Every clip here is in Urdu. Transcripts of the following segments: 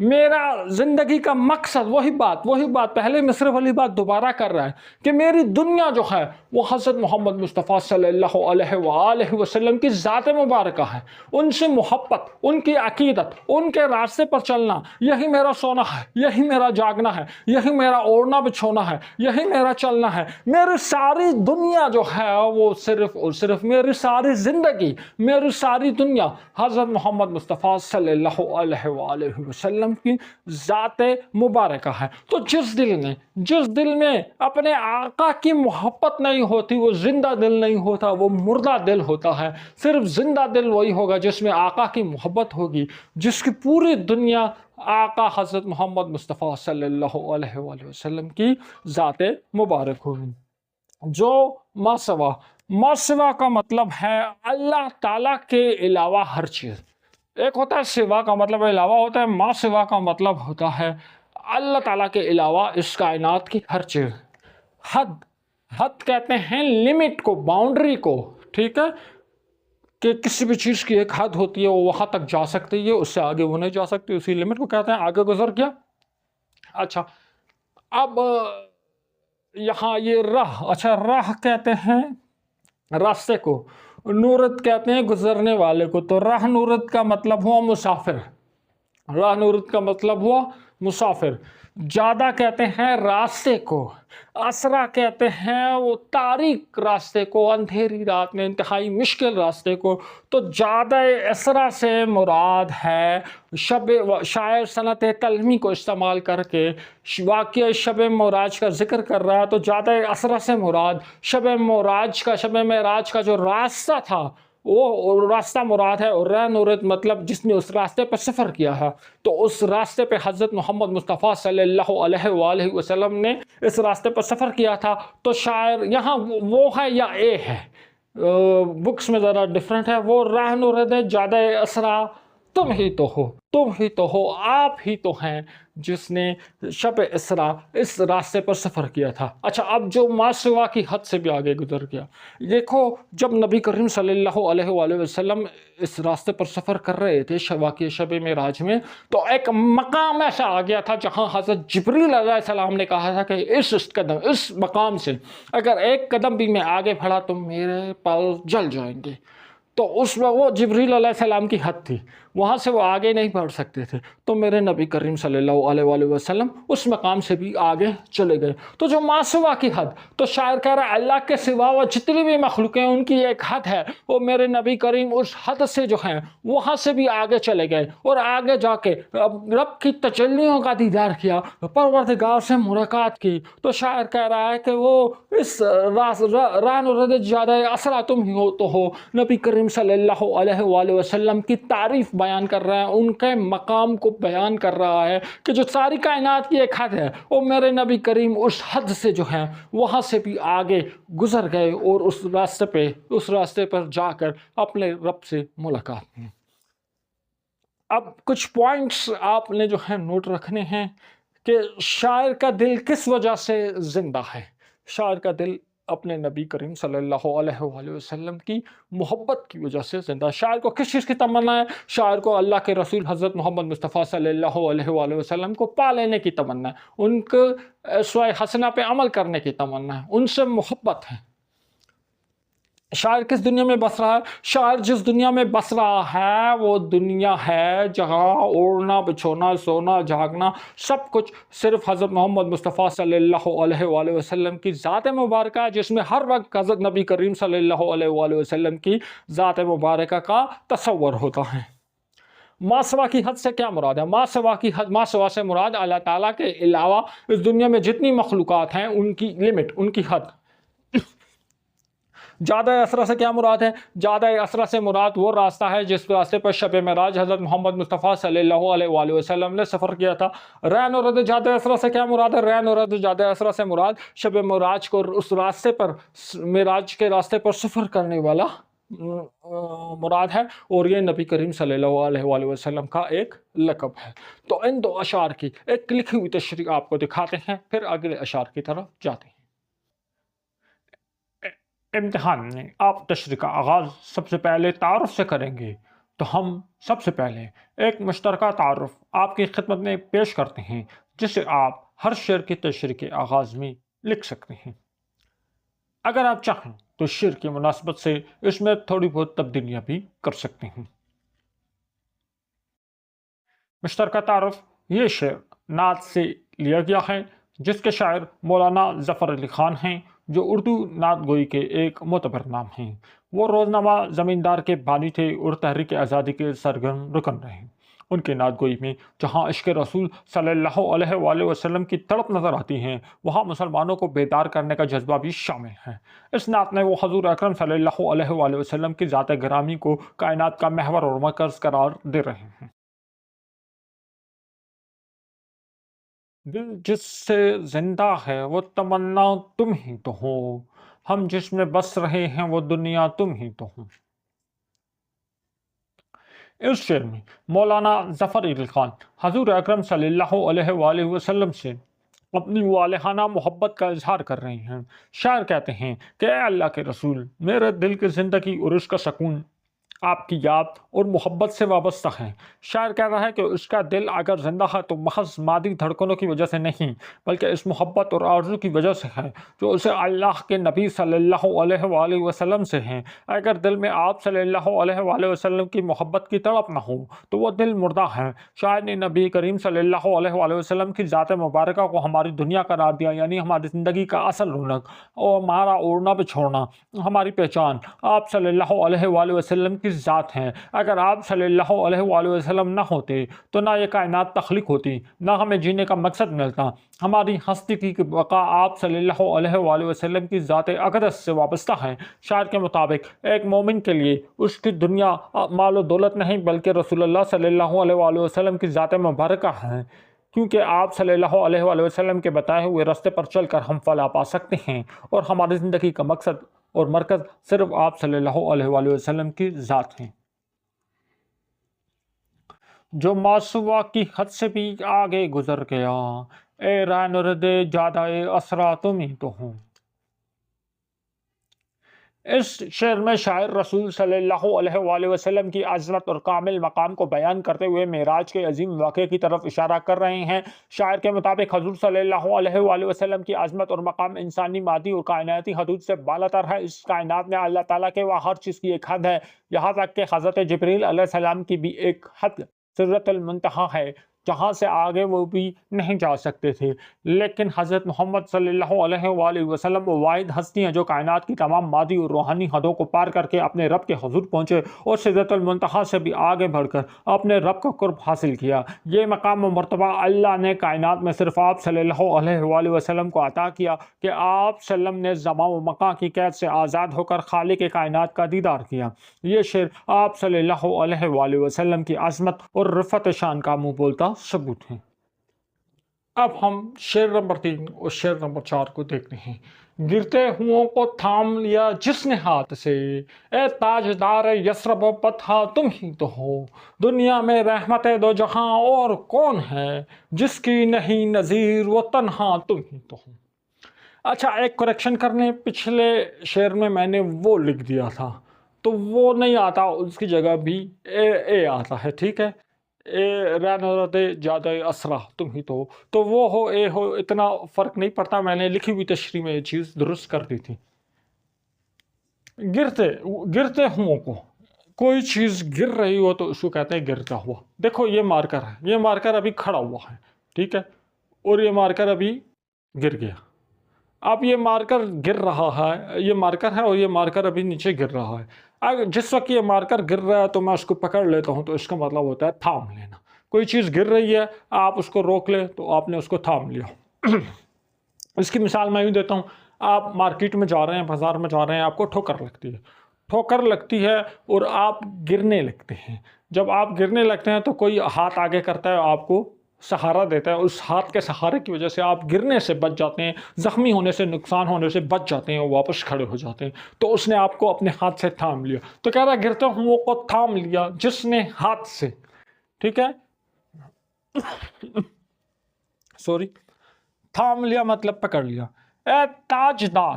میرا زندگی کا مقصد وہی بات پہلے مصرف والی بات دوبارہ کر رہا ہے کہ میری دنیا جو ہے وہ حضرت محمد مصطفیٰ صلی اللہ علیہ وآلہ وسلم کی ذات مبارکہ ہے. ان سے محبت، ان کی عقیدت، ان کے راستے پر چلنا، یہی میرا سونا ہے، یہی میرا جاگنا ہے، یہی میرا اوڑھنا بچھونا ہے، یہی میرا چلنا ہے. میری ساری دنیا جو ہے وہ صرف اور صرف، میری ساری زندگی، میری ساری دنیا حضرت محمد مصطفیٰ صلی اللہ علیہ وآلہ وسلم کی ذات مبارکہ ہے. تو جس دل میں اپنے آقا کی محبت نہیں ہوتی وہ زندہ دل نہیں ہوتا، وہ مردہ دل ہوتا ہے. صرف زندہ دل وہی ہوگا جس میں آقا کی محبت ہوگی، جس کی پوری دنیا آقا حضرت محمد مصطفیٰ صلی اللہ علیہ وآلہ وسلم کی ذات مبارک ہوگی. جو ما سوا کا مطلب ہے اللہ تعالیٰ کے علاوہ ہر چیز. ایک ہوتا ہے سوا کا مطلب علاوہ ہوتا ہے، ما سوا کا مطلب ہوتا ہے اللہ تعالیٰ کے علاوہ اس کائنات کی ہر چیز. حد کہتے ہیں لمٹ کو، باؤنڈری کو، ٹھیک ہے، کہ کسی بھی چیز کی ایک حد ہوتی ہے، وہ وہاں تک جا سکتی ہے، اس سے آگے وہ نہیں جا سکتی، اسی لمٹ کو کہتے ہیں آگے گزر گیا. اچھا اب یہاں یہ راہ کہتے ہیں راستے کو، نورد کہتے ہیں گزرنے والے کو. تو راہ نورد کا مطلب ہوا مسافر. جادہ کہتے ہیں راستے کو، اسرا کہتے ہیں وہ تاریک راستے کو، اندھیری رات میں انتہائی مشکل راستے کو. تو جادہ اسرا سے مراد ہے شاعر صنعت تلمی کو استعمال کر کے واقعہ شب معراج کا ذکر کر رہا ہے. تو جادہ اسرا سے مراد شب معراج کا جو راستہ تھا وہ راستہ مراد ہے. اور راہ نورد مطلب جس نے اس راستے پر سفر کیا ہے. تو اس راستے پہ حضرت محمد مصطفیٰ صلی اللہ علیہ وآلہ وسلم نے اس راستے پر سفر کیا تھا. تو شاعر یہاں وہ ہے یا اے ہے، بکس میں ذرا ڈیفرنٹ ہے. وہ راہ نورد ہے، جادہ اسرا تم ہی تو ہو، آپ ہی تو ہیں جس نے شب اسرا اس راستے پر سفر کیا تھا. اچھا اب جو ما سوا کی حد سے بھی آگے گزر گیا، دیکھو جب نبی کریم صلی اللہ علیہ وآلہ وسلم اس راستے پر سفر کر رہے تھے واقعہ شب معراج میں، تو ایک مقام ایسا آ گیا تھا جہاں حضرت جبریل علیہ السلام نے کہا تھا کہ اس مقام سے اگر ایک قدم بھی میں آگے بڑھا تو میرے پاؤں جل جائیں گے. تو اس وہ جبریل علیہ السلام کی حد تھی، وہاں سے وہ آگے نہیں بڑھ سکتے تھے. تو میرے نبی کریم صلی اللہ علیہ وآلہ وسلم اس مقام سے بھی آگے چلے گئے. تو جو ما سوا کی حد، تو شاعر کہہ رہا ہے اللہ کے سوا وہ جتنی بھی مخلوقیں ان کی ایک حد ہے، وہ میرے نبی کریم اس حد سے جو ہیں وہاں سے بھی آگے چلے گئے اور آگے جا کے رب کی تجلیوں کا دیدار کیا، پروردگار سے ملاقات کی. تو شاعر کہہ رہا ہے کہ وہ اس راہ نورد جادہ اسرا تم ہی ہو نبی کریم صلی اللہ علیہ وآلہ وسلم کی تعریف بیان کر رہا ہے، ان کے مقام کو بیان کر رہا ہے کہ جو ساری کائنات کی ایک حد ہے، وہ میرے نبی کریم اس حد سے جو ہیں وہاں سے بھی آگے گزر گئے اور اس راستے پر جا کر اپنے رب سے ملاقات کی. اب کچھ پوائنٹس آپ نے جو ہے نوٹ رکھنے ہیں کہ شاعر کا دل کس وجہ سے زندہ ہے. شاعر کا دل اپنے نبی کریم صلی اللہ علیہ وآلہ وسلم کی محبت کی وجہ سے زندہ. شاعر کو کس چیز کی تمنا ہے؟ شاعر کو اللہ کے رسول حضرت محمد مصطفیٰ صلی اللہ علیہ وآلہ وسلم کو پا لینے کی تمنا ہے، ان کے اسوہ حسنہ پہ عمل کرنے کی تمنا ہے، ان سے محبت ہے. شاعر کس دنیا میں بس رہا ہے؟ شاعر جس دنیا میں بس رہا ہے وہ دنیا ہے جہاں اوڑھنا بچھونا سونا جاگنا سب کچھ صرف حضرت محمد مصطفیٰ صلی اللہ علیہ وآلہ وسلم کی ذات مبارکہ ہے، جس میں ہر وقت حضرت نبی کریم صلی اللہ علیہ وآلہ وسلم کی ذات مبارکہ کا تصور ہوتا ہے. ما سوا کی حد سے کیا مراد ہے؟ ما سوا سے مراد اللہ تعالیٰ کے علاوہ اس دنیا میں جتنی مخلوقات ہیں ان کی لمٹ، ان کی حد. جادہ اسرا سے کیا مراد ہے؟ جادہ اسرا سے مراد وہ راستہ ہے جس راستے پر شب معراج حضرت محمد مصطفیٰ صلی اللہ علیہ وآلہ وسلم نے سفر کیا تھا. راہ نورد جادہ اسرا سے کیا مراد ہے؟ راہ نورد جادہ اسرا سے مراد شب معراج کو اس راستے پر، معراج کے راستے پر سفر کرنے والا مراد ہے، اور یہ نبی کریم صلی اللہ علیہ وآلہ وسلم کا ایک لقب ہے. تو ان دو اشعار کی ایک لکھی ہوئی تشریح آپ کو دکھاتے ہیں، پھر اگلے اشعار کی طرف جاتے ہیں. امتحان میں آپ تشریح کا آغاز سب سے پہلے تعارف سے کریں گے. تو ہم سب سے پہلے ایک مشترکہ تعارف آپ کی خدمت میں پیش کرتے ہیں جسے آپ ہر شعر کی تشریح کے آغاز میں لکھ سکتے ہیں۔ اگر آپ چاہیں تو شعر کی مناسبت سے اس میں تھوڑی بہت تبدیلیاں بھی کر سکتے ہیں۔ مشترکہ تعارف یہ شعر نعت سے لیا گیا ہے جس کے شاعر مولانا ظفر علی خان ہیں جو اردو نعت گوئی کے ایک معتبر نام ہیں۔ وہ روزنامہ زمیندار کے بانی تھے اور تحریک آزادی کے سرگرم رکن رہے۔ ان کے نعت گوئی میں جہاں عشق رسول صلی اللہ علیہ وآلہ وسلم کی تڑپ نظر آتی ہے وہاں مسلمانوں کو بیدار کرنے کا جذبہ بھی شامل ہے۔ اس نعت میں وہ حضور اکرم صلی اللہ علیہ وآلہ وسلم کی ذات گرامی کو کائنات کا محور اور مرکز قرار دے رہے ہیں۔ دل جس سے زندہ ہے وہ تمنا تم ہی تو ہو، ہم جس میں بس رہے ہیں وہ دنیا تم ہی تو ہو۔ اس شعر میں مولانا ظفر علی خان حضور اکرم صلی اللہ علیہ وآلہ وسلم سے اپنی والہانہ محبت کا اظہار کر رہے ہیں۔ شاعر کہتے ہیں کہ اے اللہ کے رسول، میرے دل کی زندگی اور اس کا سکون آپ کی یاد اور محبت سے وابستہ ہے۔ شاعر کہہ رہا ہے کہ اس کا دل اگر زندہ ہے تو محض مادی دھڑکنوں کی وجہ سے نہیں بلکہ اس محبت اور آرزو کی وجہ سے ہے جو اسے اللہ کے نبی صلی اللہ علیہ وآلہ وسلم سے ہے۔ اگر دل میں آپ صلی اللہ علیہ وآلہ وسلم کی محبت کی تڑپ نہ ہو تو وہ دل مردہ ہے۔ شاعر نے نبی کریم صلی اللہ علیہ وآلہ وسلم کی ذات مبارکہ کو ہماری دنیا قرار دیا، یعنی ہماری زندگی کا اصل رونق اور ہمارا اوڑھنا بچھوڑنا، ہماری پہچان آپ صلی اللہ علیہ وآلہ وسلم کی ذات ہیں۔ اگر آپ صلی اللہ علیہ وآلہ وسلم نہ ہوتے تو نہ یہ کائنات تخلیق ہوتی، نہ ہمیں جینے کا مقصد ملتا۔ ہماری ہستی کی بقا آپ صلی اللہ علیہ وآلہ وسلم کی ذات اقدس سے وابستہ ہے۔ شاعر کے مطابق ایک مومن کے لیے اس کی دنیا مال و دولت نہیں بلکہ رسول اللہ صلی اللہ علیہ وآلہ وسلم کی ذات مبارکہ ہے، کیونکہ آپ صلی اللہ علیہ وآلہ وسلم کے بتائے ہوئے راستے پر چل کر ہم فلاح پا سکتے ہیں اور ہماری زندگی کا مقصد اور مرکز صرف آپ صلی اللہ علیہ وآلہ وسلم کی ذات ہیں۔ جو ماسوا کی حد سے بھی آگے گزر گیا، اے رہنورد جادہ اسرا تم ہی تو ہو۔ اس شعر میں شاعر رسول صلی اللہ علیہ وآلہ وسلم کی عظمت اور کامل مقام کو بیان کرتے ہوئے معراج کے عظیم واقعے کی طرف اشارہ کر رہے ہیں۔ شاعر کے مطابق حضور صلی اللہ علیہ وآلہ وسلم کی عظمت اور مقام انسانی مادی اور کائناتی حدود سے بالاتر ہے۔ اس کائنات میں اللہ تعالیٰ کے وہاں ہر چیز کی ایک حد ہے، یہاں تک کہ حضرت جبریل علیہ السلام کی بھی ایک حد سدرۃ المنتہا ہے جہاں سے آگے وہ بھی نہیں جا سکتے تھے۔ لیکن حضرت محمد صلی اللہ علیہ وآلہ وسلم وہ واحد ہستی ہیں جو کائنات کی تمام مادی اور روحانی حدوں کو پار کر کے اپنے رب کے حضور پہنچے اور سدرۃ المنتہا سے بھی آگے بڑھ کر اپنے رب کا قرب حاصل کیا۔ یہ مقام و مرتبہ اللہ نے کائنات میں صرف آپ صلی اللہ علیہ وآلہ وسلم کو عطا کیا کہ آپ صلی اللہ علیہ وسلم نے زمان و مکان کی قید سے آزاد ہو کر خالق کائنات کا دیدار کیا۔ یہ شعر آپ صلی اللہ علیہ وآلہ وسلم کی عظمت اور رفعت شان کا منہ بولتا ثبوت ہے۔ اب ہم شعر نمبر 3 اور شعر نمبر 4 کو دیکھتے ہیں۔ گرتے ہوں کو تھام لیا جس نے ہاتھ سے، اے تاجدار یثرب و پتھا تم ہی تو ہو۔ دنیا میں رحمت دو جہاں اور کون ہے، جس کی نہیں نظیر وہ تنہا تم ہی تو ہو۔ اچھا، ایک کریکشن کرنے، پچھلے شعر میں نے وہ لکھ دیا تھا تو وہ نہیں آتا، اس کی جگہ بھی اے آتا ہے، ٹھیک ہے۔ اے رہنورد جادہ اسرا تم ہی تو وہ ہو اے ہو، اتنا فرق نہیں پڑتا، میں نے لکھی ہوئی تشریح میں یہ چیز درست کر دی تھی۔ گرتے ہوں کو، کوئی چیز گر رہی ہو تو اس کو کہتے ہیں گرتا ہوا۔ دیکھو یہ مارکر ہے، یہ مارکر ابھی کھڑا ہوا ہے، ٹھیک ہے، اور یہ مارکر ابھی گر گیا۔ اب یہ مارکر گر رہا ہے، یہ مارکر ہے اور یہ مارکر ابھی نیچے گر رہا ہے۔ اگر جس وقت یہ مارکر گر رہا ہے تو میں اس کو پکڑ لیتا ہوں تو اس کا مطلب ہوتا ہے تھام لینا۔ کوئی چیز گر رہی ہے، آپ اس کو روک لیں تو آپ نے اس کو تھام لیا۔ اس کی مثال میں یوں دیتا ہوں، آپ مارکیٹ میں جا رہے ہیں، بازار میں جا رہے ہیں، آپ کو ٹھوکر لگتی ہے، ٹھوکر لگتی ہے اور آپ گرنے لگتے ہیں۔ جب آپ گرنے لگتے ہیں تو کوئی ہاتھ آگے کرتا ہے، آپ کو سہارا دیتا ہے، اس ہاتھ کے سہارے کی وجہ سے آپ گرنے سے بچ جاتے ہیں، زخمی ہونے سے، نقصان ہونے سے بچ جاتے ہیں اور واپس کھڑے ہو جاتے ہیں۔ تو اس نے آپ کو اپنے ہاتھ سے تھام لیا، تو کہہ رہا ہے گرتے ہوں کو تھام لیا جس نے ہاتھ سے، ٹھیک ہے، سوری، تھام لیا مطلب پکڑ لیا۔ اے تاجدار،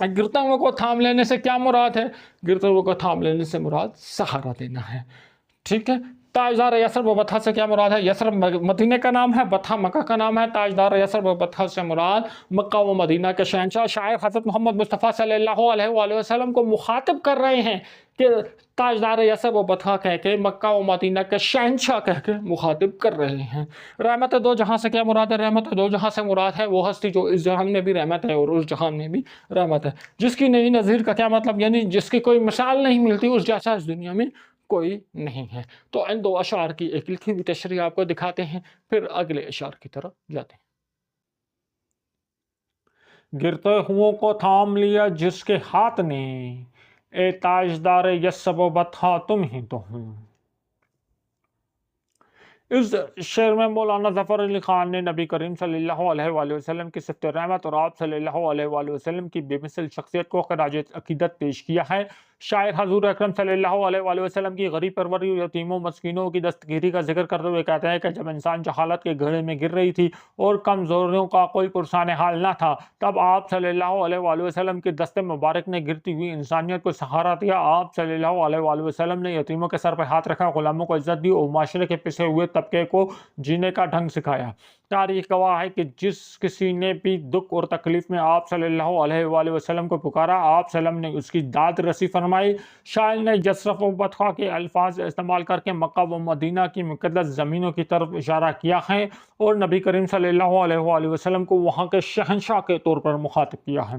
گرتے ہوئے کو تھام لینے سے کیا مراد ہے؟ گرتے ہوئے کو تھام لینے سے مراد سہارا دینا ہے، ٹھیک ہے۔ تاجدار یثرب و بطحہ سے کیا مراد ہے؟ یثرب مدینہ کا نام ہے، بطحہ مکہ کا نام ہے۔ تاجدار یثرب و بطحہ سے مراد مکہ و مدینہ کے شہنشاہ شاعر حضرت محمد مصطفیٰ صلی اللہ علیہ وآلہ وسلم کو مخاطب کر رہے ہیں کہ تاجدار یثرب و بطحہ کہہ کے مکہ و مدینہ کے شہنشاہ کہہ کے مخاطب کر رہے ہیں۔ رحمت دو جہاں سے کیا مراد ہے؟ رحمت دو جہاں سے مراد ہے وہ ہستی جو اس جہان میں بھی رحمت ہے اور اس جہان میں بھی رحمت ہے، جس کی نئی نظیر کا کیا مطلب؟ یعنی جس کی کوئی مثال نہیں ملتی، اس جیسا اس دنیا میں کوئی نہیں ہے۔ تو ان دو اشعار کی ایک لکھی ہوئی تشریح آپ کو دکھاتے ہیں، پھر اگلے اشعار کی طرف جاتے ہیں۔ گرتے ہوں کو تھام لیا جس کے ہاتھ نے، اے تاجدار یثرب و بطحہ تم ہی تو ہوں۔ اس شعر میں مولانا ظفر علی خان نے نبی کریم صلی اللہ علیہ وآلہ وسلم کی صفت رحمت اور آپ صلی اللہ علیہ وآلہ وسلم کی بے مثل شخصیت کو خراج عقیدت پیش کیا ہے۔ شاعر حضور اکرم صلی اللہ علیہ وآلہ وسلم کی غریب پروری اور یتیموں مسکینوں کی دستگیری کا ذکر کرتے ہوئے کہتے ہیں کہ جب انسان جہالت کے گھڑے میں گر رہی تھی اور کمزوریوں کا کوئی پرسان حال نہ تھا، تب آپ صلی اللہ علیہ وآلہ وسلم کی دست مبارک نے گرتی ہوئی انسانیت کو سہارا دیا۔ آپ صلی اللہ علیہ وآلہ وسلم نے یتیموں کے سر پہ ہاتھ رکھا، غلاموں کو عزت دی اور معاشرے کے پسے ہوئے طبقے کو جینے کا ڈھنگ سکھایا۔ تاریخ گواہ ہے کہ جس کسی نے بھی دکھ اور تکلیف میں آپ صلی اللہ علیہ وآلہ وسلم کو پکارا، آپ صلی اللہ علیہ وسلم نے اس کی داد رسی فرمائی۔ شاعر نے یثرب و بطحہ کے الفاظ استعمال کر کے مکہ و مدینہ کی مقدس زمینوں کی طرف اشارہ کیا ہے اور نبی کریم صلی اللہ علیہ وآلہ وسلم کو وہاں کے شہنشاہ کے طور پر مخاطب کیا ہے۔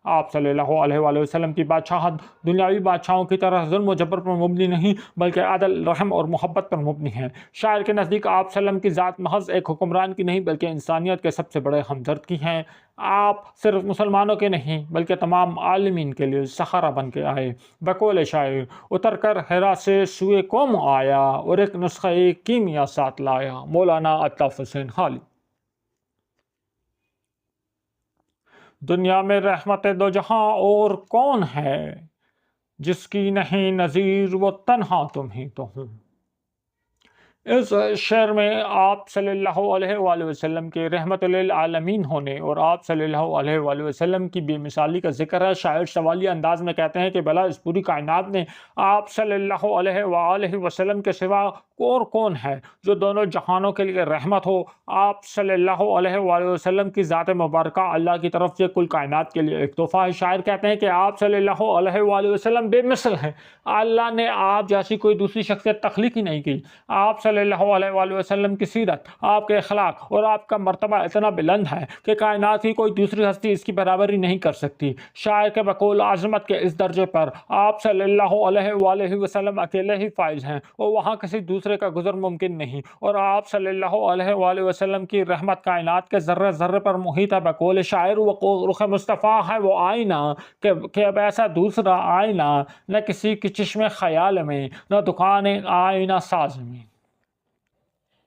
آپ صلی اللہ علیہ وآلہ وسلم کی بادشاہت دنیاوی بادشاہوں کی طرح ظلم و جبر پر مبنی نہیں بلکہ عدل، رحم اور محبت پر مبنی ہے۔ شاعر کے نزدیک آپ صلی اللہ علیہ وسلم کی ذات محض ایک حکمران کی نہیں بلکہ انسانیت کے سب سے بڑے ہمدرد کی ہیں۔ آپ صرف مسلمانوں کے نہیں بلکہ تمام عالمین کے لیے سہارا بن کے آئے۔ بقول شاعر، اتر کر حرا سے سوئے قوم آیا اور ایک نسخہ کیمیا ساتھ لایا۔ مولانا الطاف حسین خالد۔ دنیا میں رحمت دو جہاں اور کون ہے، جس کی نہیں نظیر وہ تنہا تم ہی تو ہوں۔ اس شعر میں آپ صلی اللہ علیہ وآلہ وسلم کے رحمت للعالمین ہونے اور آپ صلی اللہ علیہ وآلہ وسلم کی بے مثالی کا ذکر ہے۔ شاعر سوالیہ انداز میں کہتے ہیں کہ بھلا اس پوری کائنات میں آپ صلی اللہ علیہ وآلہ وسلم کے سوا اور کون ہے جو دونوں جہانوں کے لیے رحمت ہو؟ آپ صلی اللہ علیہ وآلہ وسلم کی ذات مبارکہ اللہ کی طرف سے کل کائنات کے لیے ایک تحفہ ہے۔ شاعر کہتے ہیں کہ آپ صلی اللہ علیہ وآلہ وسلم بے مثل ہیں، اللہ نے آپ جیسی کوئی دوسری شخصیت تخلیق ہی نہیں کی۔ آپ صلی اللہ علیہ وآلہ وسلم کی سیرت، آپ کے اخلاق اور آپ کا مرتبہ اتنا بلند ہے کہ کائنات کی کوئی دوسری ہستی اس کی برابری نہیں کر سکتی۔ شاعر کے بقول عظمت کے اس درجے پر آپ صلی اللہ علیہ وآلہ وسلم اکیلے ہی فائز ہیں اور وہاں کسی دوسرے کا گزر ممکن نہیں، اور آپ صلی اللہ علیہ وآلہ وسلم کی رحمت کائنات کے ذرے ذرے پر محیط ہے۔ بقول شاعر، وہ رخ مصطفیٰ ہے وہ آئینہ کہ اب ایسا دوسرا آئینہ نہ کسی کی چشم خیال میں، نہ دکان آئینہ ساز میں۔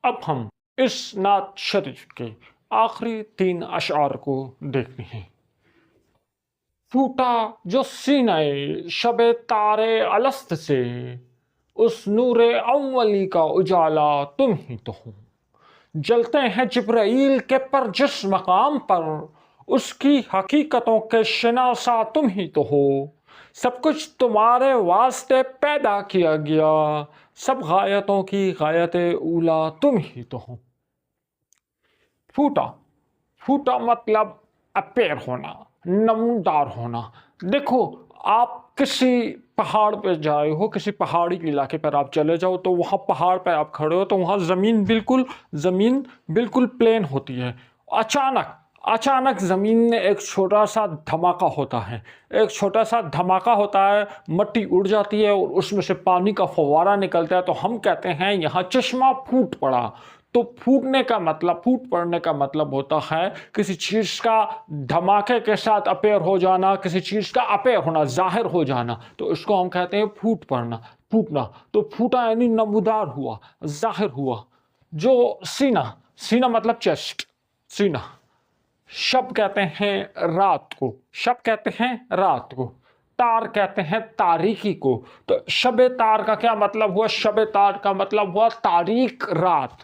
اب ہم اس نعت شریف کے آخری 3 اشعار کو دیکھتے ہیں۔ پھوٹا جو سینہ شب تار الست سے، اس نور اولی کا اجالا تم ہی تو ہو۔ جلتے ہیں جبرائیل کے پر جس مقام پر، اس کی حقیقتوں کے شناسا تم ہی تو ہو۔ سب کچھ تمہارے واسطے پیدا کیا گیا، سب غایتوں کی غایت اولا تم ہی تو ہو۔ پھوٹا، پھوٹا مطلب اپیر ہونا، نمودار ہونا۔ دیکھو، آپ کسی پہاڑ پہ جائے ہو، کسی پہاڑی علاقے پر آپ چلے جاؤ تو وہاں پہاڑ پہ آپ کھڑے ہو تو وہاں زمین بالکل پلین ہوتی ہے۔ اچانک زمین میں ایک چھوٹا سا دھماکہ ہوتا ہے، مٹی اڑ جاتی ہے اور اس میں سے پانی کا فوارہ نکلتا ہے، تو ہم کہتے ہیں یہاں چشمہ پھوٹ پڑا۔ تو پھوٹ پڑنے کا مطلب ہوتا ہے کسی چیز کا دھماکے کے ساتھ اپیر ہو جانا، کسی چیز کا اپیر ہونا، ظاہر ہو جانا، تو اس کو ہم کہتے ہیں پھوٹنا۔ تو پھوٹا یعنی نمودار ہوا، ظاہر ہوا۔ جو سینہ مطلب چیسٹ، سینہ۔ شب کہتے ہیں رات کو، تار کہتے ہیں تاریکی کو۔ تو شب تار کا کیا مطلب ہوا؟ شب تار کا مطلب ہوا تاریک رات۔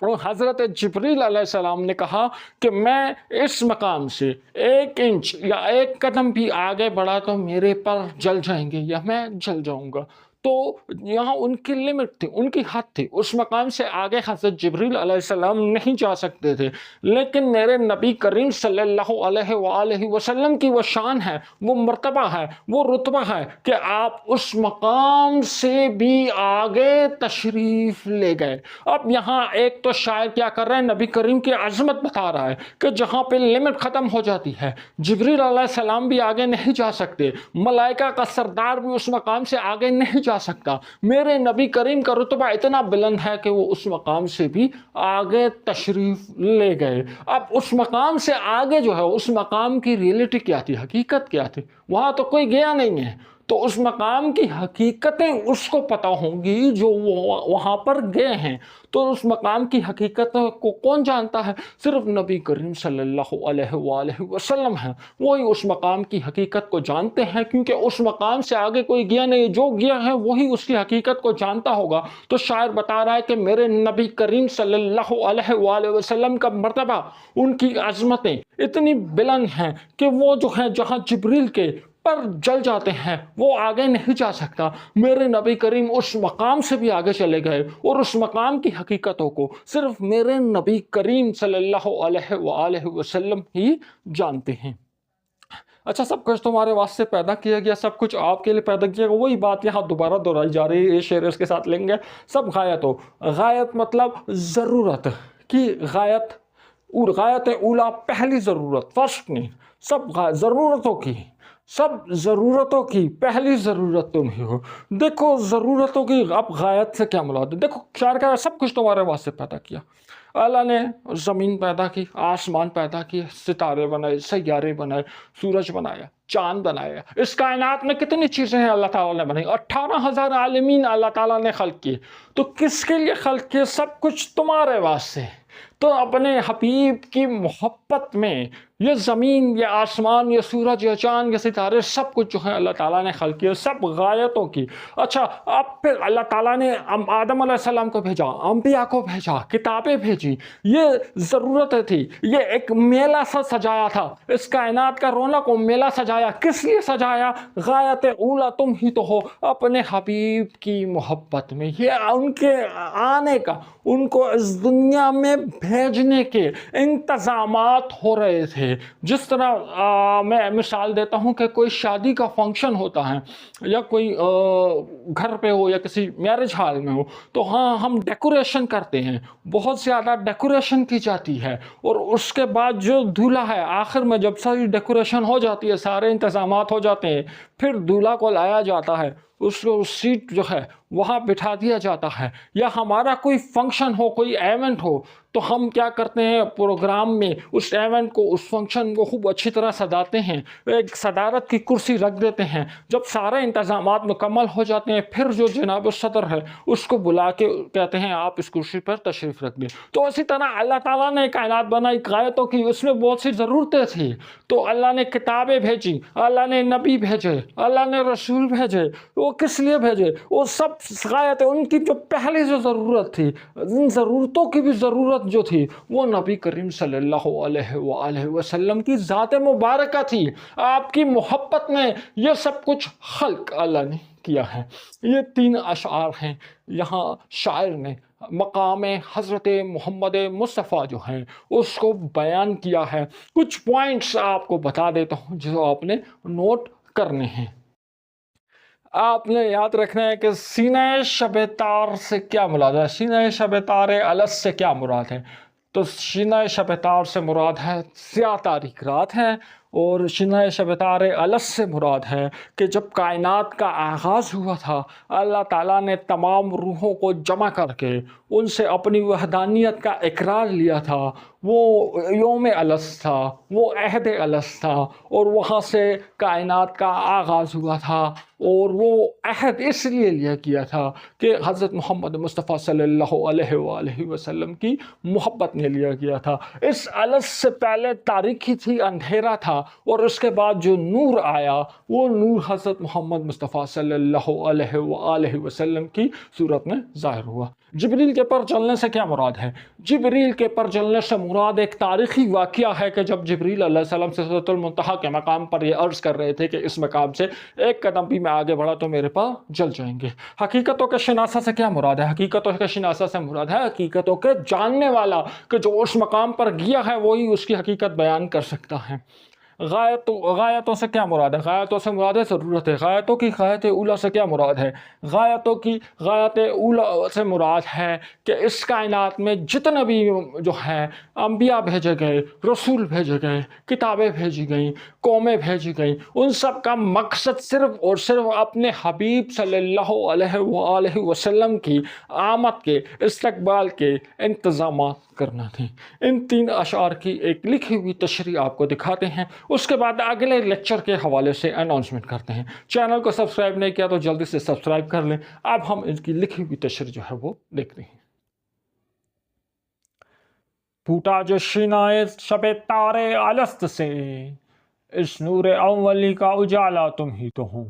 اور حضرت جبریل علیہ السلام نے کہا کہ میں اس مقام سے 1 انچ یا 1 قدم بھی آگے بڑھا تو میرے پر جل جائیں گے یا میں جل جاؤں گا. تو یہاں ان کی لمٹ تھی، ان کی حد تھی، اس مقام سے آگے حضرت جبریل علیہ السلام نہیں جا سکتے تھے. لیکن میرے نبی کریم صلی اللہ علیہ وآلہ وسلم کی وہ شان ہے، وہ مرتبہ ہے، وہ رتبہ ہے کہ آپ اس مقام سے بھی آگے تشریف لے گئے. اب یہاں ایک تو شاعر کیا کر رہے ہیں، نبی کریم کی عظمت بتا رہا ہے کہ جہاں پہ لمٹ ختم ہو جاتی ہے، جبریل علیہ السلام بھی آگے نہیں جا سکتے، ملائکہ کا سردار بھی اس مقام سے آگے نہیں جا سکتا. میرے نبی کریم کا رتبہ اتنا بلند ہے کہ وہ اس مقام سے بھی آگے تشریف لے گئے. اب اس مقام سے آگے جو ہے، اس مقام کی ریئلٹی کیا تھی، حقیقت کیا تھی؟ وہاں تو کوئی گیا نہیں ہے، تو اس مقام کی حقیقتیں اس کو پتہ ہوں گی جو وہاں پر گئے ہیں. تو اس مقام کی حقیقت کو کون جانتا ہے؟ صرف نبی کریم صلی اللہ علیہ وآلہ وسلم ہے، وہی اس مقام کی حقیقت کو جانتے ہیں، کیونکہ اس مقام سے آگے کوئی گیا نہیں. جو گیا ہے وہی اس کی حقیقت کو جانتا ہوگا. تو شاعر بتا رہا ہے کہ میرے نبی کریم صلی اللہ علیہ وآلہ وسلم کا مرتبہ، ان کی عظمتیں اتنی بلند ہیں کہ وہ جو ہیں جہاں جبریل کے پر جل جاتے ہیں وہ آگے نہیں جا سکتا. میرے نبی کریم اس مقام سے بھی آگے چلے گئے اور اس مقام کی حقیقتوں کو صرف میرے نبی کریم صلی اللہ علیہ وآلہ وسلم ہی جانتے ہیں. اچھا، سب کچھ تمہارے واسطے پیدا کیا گیا، سب کچھ آپ کے لیے پیدا کیا گیا. وہی بات یہاں دوبارہ دہرائی جا رہی ہے، یہ شعر اس کے ساتھ لیں گے. سب غایت ہو، غایت مطلب ضرورت کی غایت، اور غایت اولا پہلی ضرورت، فرسٹ نہیں، سب ضرورتوں کی، سب ضرورتوں کی پہلی ضرورت تم ہی ہو. دیکھو ضرورتوں کی اب غایت سے کیا مراد ہے؟ دیکھو شاعر کہہ رہا ہے سب کچھ تمہارے واسطے پیدا کیا. اللہ نے زمین پیدا کی، آسمان پیدا کیے، ستارے بنائے، سیارے بنائے، سورج بنایا، چاند بنایا. اس کائنات میں کتنی چیزیں ہیں اللہ تعالیٰ نے بنائی، 18,000 عالمین اللہ تعالیٰ نے خلق کیے. تو کس کے لیے خلق کیے؟ سب کچھ تمہارے واسطے. تو اپنے حبیب کی محبت میں یہ زمین، یہ آسمان، یہ سورج، یہ چاند، یہ ستارے، سب کچھ جو ہے اللہ تعالیٰ نے خلق کیا، سب غایتوں کی. اچھا، اب پھر اللہ تعالیٰ نے آدم علیہ السلام کو بھیجا، انبیاء کو بھیجا، کتابیں بھیجی. یہ ضرورتیں تھی، یہ ایک میلہ سا سجایا تھا، اس کائنات کا رونق کو میلہ سجایا. کس لیے سجایا؟ غایت اولا تم ہی تو ہو، اپنے حبیب کی محبت میں. یہ ان کے آنے کا، ان کو اس دنیا میں بھیجنے کے انتظامات ہو رہے تھے. جس طرح میں مثال دیتا ہوں کہ کوئی شادی کا فنکشن ہوتا ہے یا کوئی گھر پہ ہو یا کسی میرج ہال میں ہو، تو ہاں ہم ڈیکوریشن کرتے ہیں، بہت زیادہ ڈیکوریشن کی جاتی ہے. اور اس کے بعد جو دولہا ہے، آخر میں جب ساری ڈیکوریشن ہو جاتی ہے، سارے انتظامات ہو جاتے ہیں، پھر دولہا کو لایا جاتا ہے، اس کو سیٹ جو ہے وہاں بٹھا دیا جاتا ہے. یا ہمارا کوئی فنکشن ہو، کوئی ایونٹ ہو، تو ہم کیا کرتے ہیں، پروگرام میں اس ایونٹ کو، اس فنکشن کو خوب اچھی طرح سجاتے ہیں، ایک صدارت کی کرسی رکھ دیتے ہیں. جب سارے انتظامات مکمل ہو جاتے ہیں، پھر جو جناب صدر ہے اس کو بلا کے کہتے ہیں آپ اس کرسی پر تشریف رکھ دیں. تو اسی طرح اللہ تعالیٰ نے کائنات بنائی غایتوں کی، اس میں بہت سی ضرورتیں تھیں. تو اللہ نے کتابیں بھیجی، اللہ نے نبی بھیجے، اللہ نے رسول بھیجے. وہ کس لیے بھیجے؟ وہ سب غایت، ان کی جو پہلی جو ضرورت تھی، ان ضرورتوں کی بھی ضرورت جو تھی، وہ نبی کریم صلی اللہ علیہ وآلہ وسلم کی ذات مبارکہ تھی. آپ کی محبت میں یہ سب کچھ خلق اللہ نے کیا ہے. یہ 3 اشعار ہیں یہاں شاعر نے مقام حضرت محمد مصطفیٰ جو ہیں اس کو بیان کیا ہے. کچھ پوائنٹس آپ کو بتا دیتا ہوں جو آپ نے نوٹ کرنے ہیں. آپ نے یاد رکھنا ہے کہ سینہ شب تار سے کیا مراد ہے، سینہ شب تار الس سے کیا مراد ہے. تو سینہ شب تار سے مراد ہے سیاہ تاریک رات ہے، اور سینہ شب تار الس سے مراد ہے کہ جب کائنات کا آغاز ہوا تھا، اللہ تعالیٰ نے تمام روحوں کو جمع کر کے ان سے اپنی وحدانیت کا اقرار لیا تھا. وہ یوم الس تھا، وہ عہد الس تھا، اور وہاں سے کائنات کا آغاز ہوا تھا. اور وہ عہد اس لیے لیا کیا تھا کہ حضرت محمد مصطفیٰ صلی اللہ علیہ وآلہ وسلم کی محبت نے لیا گیا تھا. اس الس سے پہلے تاریکی تھی، اندھیرا تھا، اور اس کے بعد جو نور آیا وہ نور حضرت محمد مصطفیٰ صلی اللہ علیہ وآلہ وسلم کی صورت میں ظاہر ہوا. جبریل کے پر چلنے سے کیا مراد ہے؟ جبریل کے پر چلنے سے مراد ایک تاریخی واقعہ ہے کہ جب جبریل علیہ السلام سے سدرۃ المنتہا کے مقام پر یہ عرض کر رہے تھے کہ اس مقام سے ایک قدم بھی میں آگے بڑھا تو میرے پر جل جائیں گے۔ حقیقتوں کے شناسہ سے کیا مراد ہے؟ حقیقتوں کے شناسہ سے مراد ہے حقیقتوں کے جاننے والا، کہ جو اس مقام پر گیا ہے وہی اس کی حقیقت بیان کر سکتا ہے۔ غایتوں سے کیا مراد ہے؟ غایتوں سے مراد ہے ضرورت ہے۔ غایتوں کی غایت اولیٰ سے کیا مراد ہے؟ غایتوں کی غایت اولیٰ سے مراد ہے کہ اس کائنات میں جتنے بھی جو ہیں انبیاء بھیجے گئے، رسول بھیجے گئے، کتابیں بھیجی گئیں، قومیں بھیجی گئیں، ان سب کا مقصد صرف اور صرف اپنے حبیب صلی اللہ علیہ وآلہ وسلم کی آمد کے، استقبال کے انتظامات کرنا تھے۔ ان 3 اشعار کی ایک لکھی ہوئی تشریح آپ کو دکھاتے ہیں، اس کے بعد اگلے لیکچر کے حوالے سے اناؤنسمنٹ کرتے ہیں۔ چینل کو سبسکرائب نہیں کیا تو جلدی سے سبسکرائب کر لیں۔ اب ہم ان کی لکھی ہوئی تشریح جو ہے وہ دیکھتے ہیں۔ پھوٹا جو شینائے شب تارے الست سے، اس نور اولی کا اجالا تم ہی تو ہو۔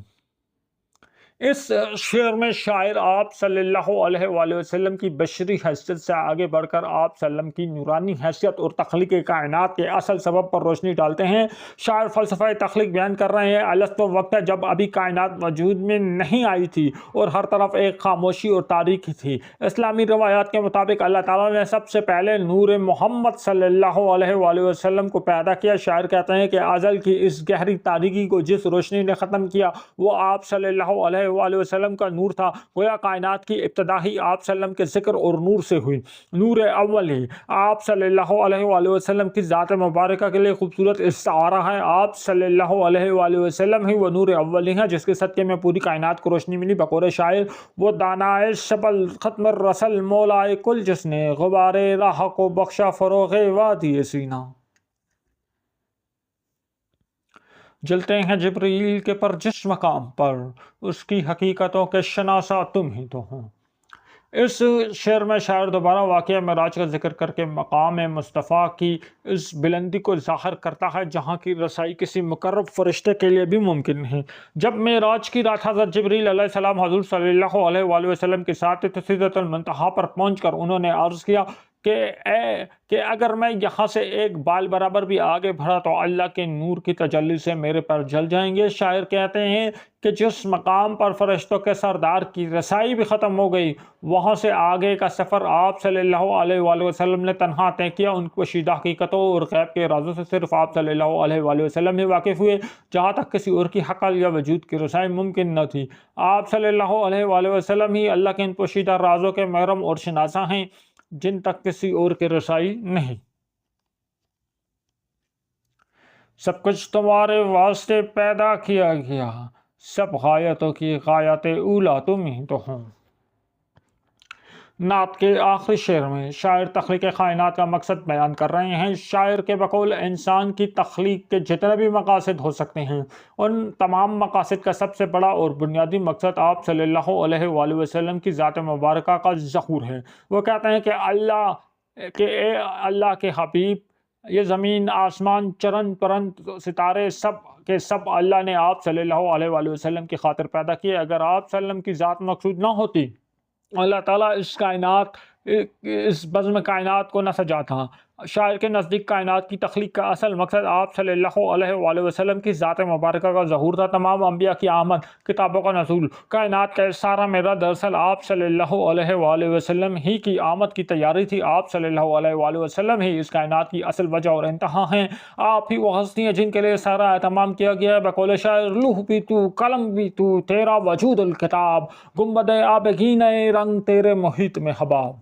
اس شعر میں شاعر آپ صلی اللہ علیہ وآلہ وسلم کی بشری حیثیت سے آگے بڑھ کر آپ صلی اللہ علیہ وسلم کی نورانی حیثیت اور تخلیق کائنات کے اصل سبب پر روشنی ڈالتے ہیں۔ شاعر فلسفہ تخلیق بیان کر رہے ہیں۔ الست وقت ہے جب ابھی کائنات وجود میں نہیں آئی تھی اور ہر طرف ایک خاموشی اور تاریکی تھی۔ اسلامی روایات کے مطابق اللہ تعالیٰ نے سب سے پہلے نور محمد صلی اللہ علیہ وآلہ وسلم کو پیدا کیا۔ شاعر کہتے ہیں کہ ازل کی اس گہری تاریکی کو جس روشنی نے ختم کیا وہ آپ صلی اللہ علیہ وآلہ وسلم کا نور تھا۔ گویا کائنات کی ابتدا ہی آپ صلی اللہ علیہ وسلم کے ذکر اور نور سے ہوئی۔ نور اول ہی آپ صلی اللہ علیہ وآلہ وسلم کی ذات مبارکہ کے لیے خوبصورت استعارہ ہے۔ آپ صلی اللہ علیہ وآلہ وسلم ہی وہ نور اول ہی ہے جس کے صدقے میں پوری کائنات کو روشنی ملی۔ بقول شاعر وہ دانائے شبل ختم الرسل مولائے کل جس نے غبار راہ کو بخشا فروغ وادی سینہ۔ جلتے ہیں جبریل کے پر جس مقام پر، اس کی حقیقتوں کے شناسہ تم ہی تو ہو۔ اس شعر میں شاعر دوبارہ واقعہ معراج کا ذکر کر کے مقام مصطفیٰ کی اس بلندی کو ظاہر کرتا ہے جہاں کی رسائی کسی مقرب فرشتے کے لیے بھی ممکن نہیں۔ جب معراج کی رات حضرت جبریل علیہ السلام حضور صلی اللہ علیہ وآلہ وسلم کے ساتھ سدرۃ المنتہا پر پہنچ کر انہوں نے عرض کیا کہ اگر میں یہاں سے ایک بال برابر بھی آگے بڑھا تو اللہ کے نور کی تجلی سے میرے پر جل جائیں گے۔ شاعر کہتے ہیں کہ جس مقام پر فرشتوں کے سردار کی رسائی بھی ختم ہو گئی، وہاں سے آگے کا سفر آپ صلی اللہ علیہ وآلہ وسلم نے تنہا طے کیا۔ ان کو شیدہ حقیقتوں اور غیب کے رازوں سے صرف آپ صلی اللہ علیہ وآلہ وسلم ہی واقف ہوئے، جہاں تک کسی اور کی حقل یا وجود کی رسائی ممکن نہ تھی۔ آپ صلی اللہ علیہ وآلہ وسلم ہی اللہ کے ان پوشیدہ رازوں کے محرم اور شناسہ ہیں جن تک کسی اور کی رسائی نہیں۔ سب کچھ تمہارے واسطے پیدا کیا گیا، سب غایتوں کی غایت اولیٰ تم ہی تو ہو۔ نعت کے آخری شعر میں شاعر تخلیق کائنات کا مقصد بیان کر رہے ہیں۔ شاعر کے بقول انسان کی تخلیق کے جتنے بھی مقاصد ہو سکتے ہیں، ان تمام مقاصد کا سب سے بڑا اور بنیادی مقصد آپ صلی اللہ علیہ وآلہ وسلم کی ذات مبارکہ کا ظہور ہے۔ وہ کہتے ہیں کہ اے اللہ کے حبیب، یہ زمین، آسمان، چرند پرند، ستارے سب کے سب اللہ نے آپ صلی اللہ علیہ وآلہ وسلم کی خاطر پیدا کیے۔ اگر آپ صلی اللہ علیہ وسلم کی ذات مقصود نہ ہوتی، اللہ تعالیٰ اس بزم کائنات کو نہ سجاتا۔ شاعر کے نزدیک کائنات کی تخلیق کا اصل مقصد آپ صلی اللہ علیہ وآلہ وسلم کی ذات مبارکہ کا ظہور تھا۔ تمام انبیاء کی آمد، کتابوں کا نزول، کائنات کا سارا میرا دراصل آپ صلی اللہ علیہ وآلہ وسلم ہی کی آمد کی تیاری تھی۔ آپ صلی اللہ علیہ وآلہ وسلم ہی اس کائنات کی اصل وجہ اور انتہا ہیں۔ آپ ہی وہ ہستی ہیں جن کے لیے سارا اہتمام کیا گیا ہے۔ بقول شاعر لوح بھی تو، قلم بھی تو، تیرا وجود الکتاب، گنبد آبگینہ رنگ تیرے محیط میں حباب۔